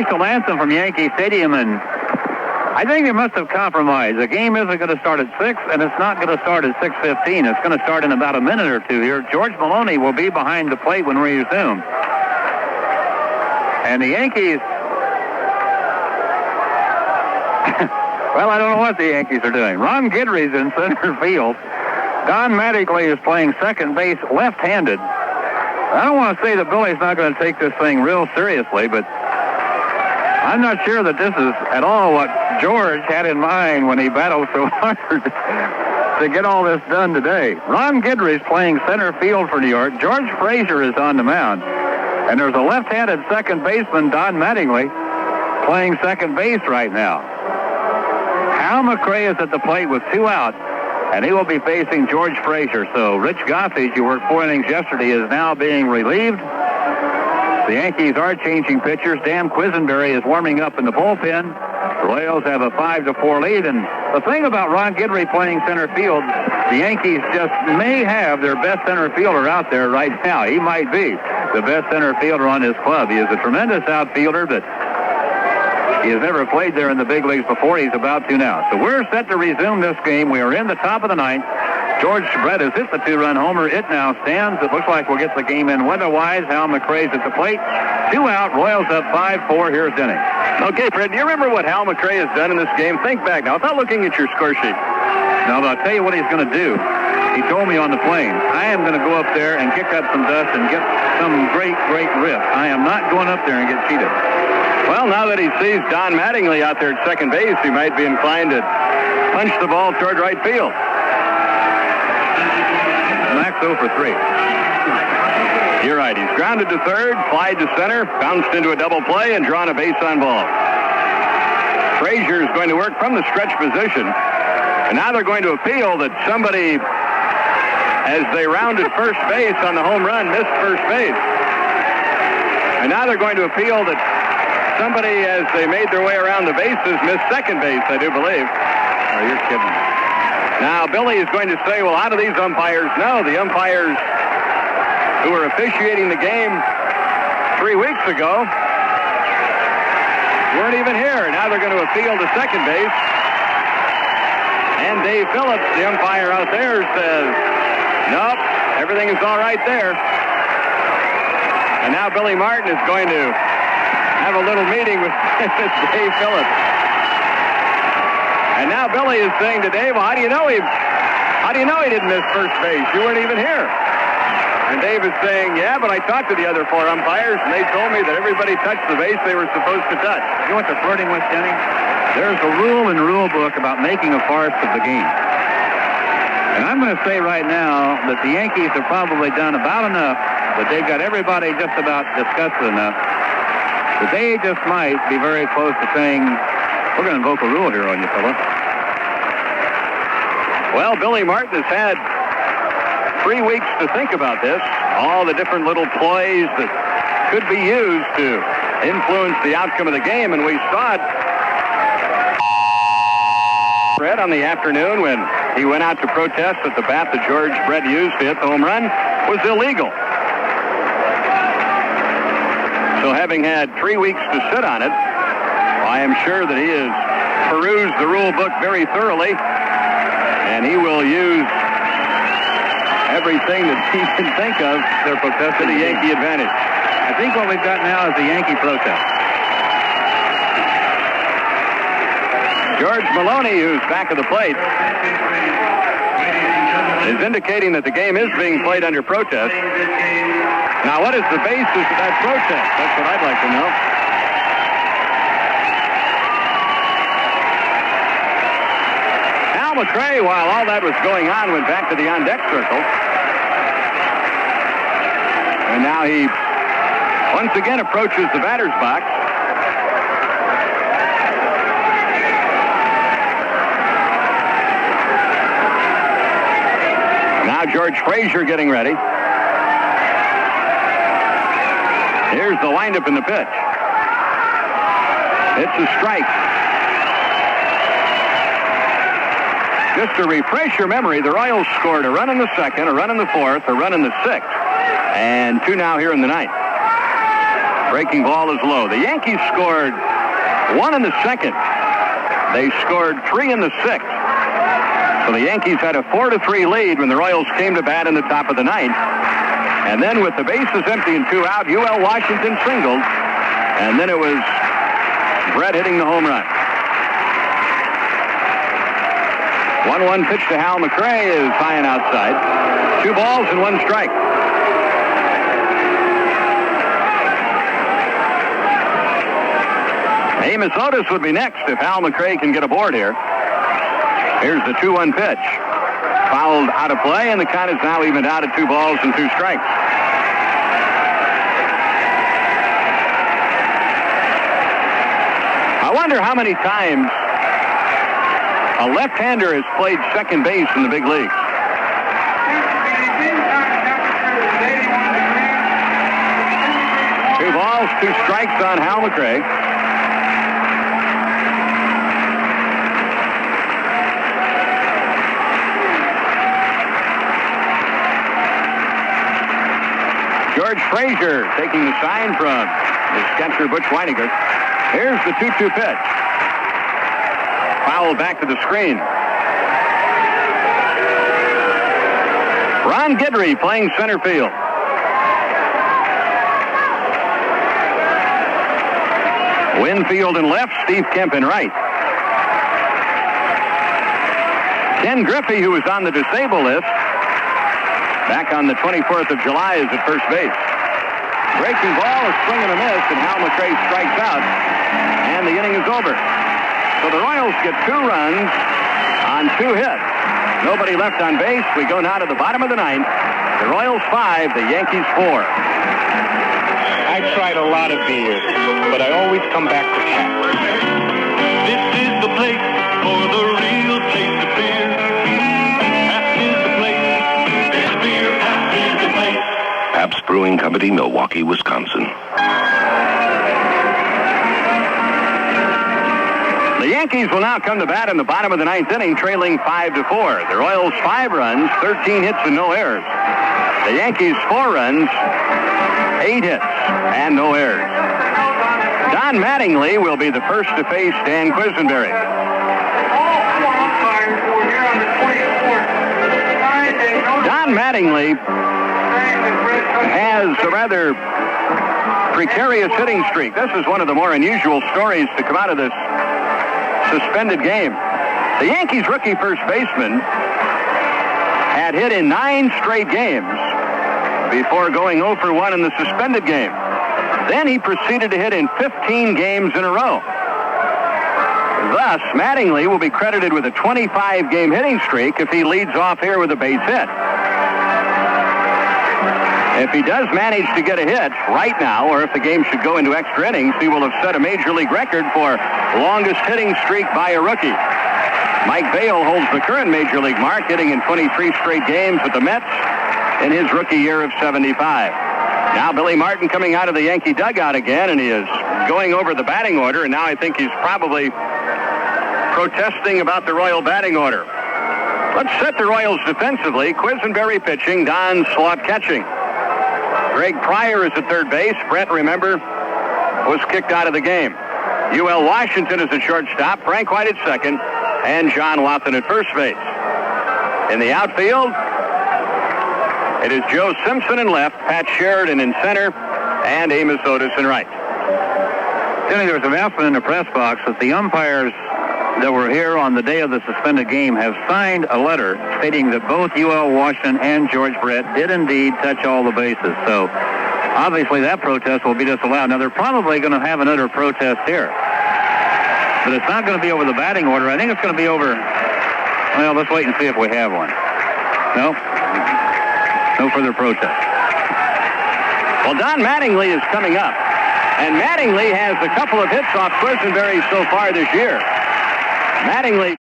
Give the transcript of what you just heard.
national anthem from Yankee Stadium, and I think they must have compromised. The game isn't going to start at 6, and it's not going to start at 6:15. It's going to start in about a minute or two here. George Maloney will be behind the plate when we resume. And the Yankees... well, I don't know what the Yankees are doing. Ron Guidry's in center field. Don Mattingly is playing second base left-handed. I don't want to say that Billy's not going to take this thing real seriously, but I'm not sure that this is at all what George had in mind when he battled so hard to get all this done today. Ron Guidry's playing center field for New York. George Frazier is on the mound. And there's a left-handed second baseman, Don Mattingly, playing second base right now. Hal McRae is at the plate with 2 out, and he will be facing George Frazier. So Rich Gossage, who worked 4 innings yesterday, is now being relieved. The Yankees are changing pitchers. Dan Quisenberry is warming up in the bullpen. The Royals have a 5-4 lead. And the thing about Ron Guidry playing center field, the Yankees just may have their best center fielder out there right now. He might be the best center fielder on his club. He is a tremendous outfielder, but he has never played there in the big leagues before. He's about to now. So we're set to resume this game. We are in the top of the 9th. George Brett has hit the 2-run homer. It now stands. It looks like we'll get the game in weather-wise. Hal McRae's at the plate. 2 out. Royals up 5-4. Here's Denny. Okay, Fred, do you remember what Hal McRae has done in this game? Think back now, without looking at your score sheet. Now, I'll tell you what he's going to do. He told me on the plane, I am going to go up there and kick up some dust and get some great riff. I am not going up there and get cheated. Well, now that he sees Don Mattingly out there at second base, he might be inclined to punch the ball toward right field. Max 0 for 3. You're right. He's grounded to third, flied to center, bounced into a double play, and drawn a base on ball. Frazier is going to work from the stretch position. And now they're going to appeal that somebody, as they rounded first base on the home run, missed first base. And now they're going to appeal that somebody, as they made their way around the bases, missed second base, I do believe. Oh, you're kidding. Now, Billy is going to say, well, how do these umpires know? The umpires who were officiating the game 3 weeks ago weren't even here. Now they're going to appeal to second base. And Dave Phillips, the umpire out there, says, nope, everything is all right there. And now Billy Martin is going to have a little meeting with Dave Phillips. And now Billy is saying to Dave, well, how do you know he didn't miss first base? You weren't even here. And Dave is saying, yeah, but I talked to the other 4 umpires, and they told me that everybody touched the base they were supposed to touch. You know what they're flirting with, Denny? There's a rule in the rule book about making a farce of the game. And I'm going to say right now that the Yankees have probably done about enough, that they've got everybody just about disgusted enough, that they just might be very close to saying, we're going to invoke a rule here on you, fella. Well, Billy Martin has had 3 weeks to think about this, all the different little ploys that could be used to influence the outcome of the game, and we saw it, Fred, on the afternoon when he went out to protest that the bat that George Brett used to hit the home run was illegal. So having had 3 weeks to sit on it, I am sure that he has perused the rule book very thoroughly, and he will use everything that he can think of to the Yankee advantage. I think what we've got now is the Yankee protest. George Maloney, who's back of the plate, is indicating that the game is being played under protest. Now, what is the basis of that protest? That's what I'd like to know. Hal McRae, while all that was going on, went back to the on-deck circle. And now he once again approaches the batter's box. Now George Frazier getting ready. Here's the windup in the pitch. It's a strike. Just to refresh your memory, the Royals scored a run in the second, a run in the fourth, a run in the sixth, and 2 now here in the ninth. Breaking ball is low. The Yankees scored 1 in the second. They scored 3 in the sixth. So the Yankees had a 4-3 lead when the Royals came to bat in the top of the ninth. And then with the bases empty and 2 out, UL Washington singled. And then it was Brett hitting the home run. 1-1 pitch to Hal McRae is high and outside. 2 balls and 1 strike. Amos Otis would be next if Hal McRae can get aboard here. Here's the 2-1 pitch. Fouled out of play, and the count is now evened out at 2 balls and 2 strikes. I wonder how many times a left-hander has played second base in the big leagues. Two balls, 2 strikes on Hal McRae. George Frazier taking the sign from his catcher, Butch Weiniger. Here's the 2-2 pitch. Foul back to the screen. Ron Guidry playing center field. Winfield in left, Steve Kemp in right. Ken Griffey, who was on the disabled list, back on the 24th of July, is at first base. Breaking ball, a swing and a miss, and Hal McRae strikes out, and the inning is over. So the Royals get 2 runs on 2 hits. Nobody left on base. We go now to the bottom of the ninth. The Royals 5, the Yankees 4. I've tried a lot of beers, but I always come back to Pabst. This is the place for the real taste of beer. Pabst is the place. This beer, Pabst is the place. Pabst Brewing Company, Milwaukee, Wisconsin. The Yankees will now come to bat in the bottom of the ninth inning, trailing 5-4. The Royals 5 runs, 13 hits and no errors. The Yankees 4 runs, 8 hits and no errors. Don Mattingly will be the first to face Dan Quisenberry. Don Mattingly has a rather precarious hitting streak. This is one of the more unusual stories to come out of this suspended game. The Yankees rookie first baseman had hit in 9 straight games before going 0 for 1 in the suspended game. Then he proceeded to hit in 15 games in a row. Thus, Mattingly will be credited with a 25-game hitting streak if he leads off here with a base hit. If he does manage to get a hit right now, or if the game should go into extra innings, he will have set a major league record for longest hitting streak by a rookie. Mike Vail holds the current major league mark, hitting in 23 straight games with the Mets in his rookie year of 75. Now Billy Martin coming out of the Yankee dugout again, and he is going over the batting order, and now I think he's probably protesting about the Royal batting order. Let's set the Royals defensively. Quisenberry pitching, Don Slaught catching. Greg Pryor is at third base. Brett, remember, was kicked out of the game. UL Washington is at shortstop. Frank White at second. And John Watson at first base. In the outfield, it is Joe Simpson in left, Pat Sheridan in center, and Amos Otis in right. Denny, there was an announcement in the press box that the umpires that were here on the day of the suspended game have signed a letter stating that both UL Washington and George Brett did indeed touch all the bases. So obviously that protest will be disallowed. Now they're probably going to have another protest here, but it's not going to be over the batting order. I think it's going to be over, well, let's wait and see if we have one. No further protest. Well, Don Mattingly is coming up, and Mattingly has a couple of hits off Quisenberry so far this year. Mattingly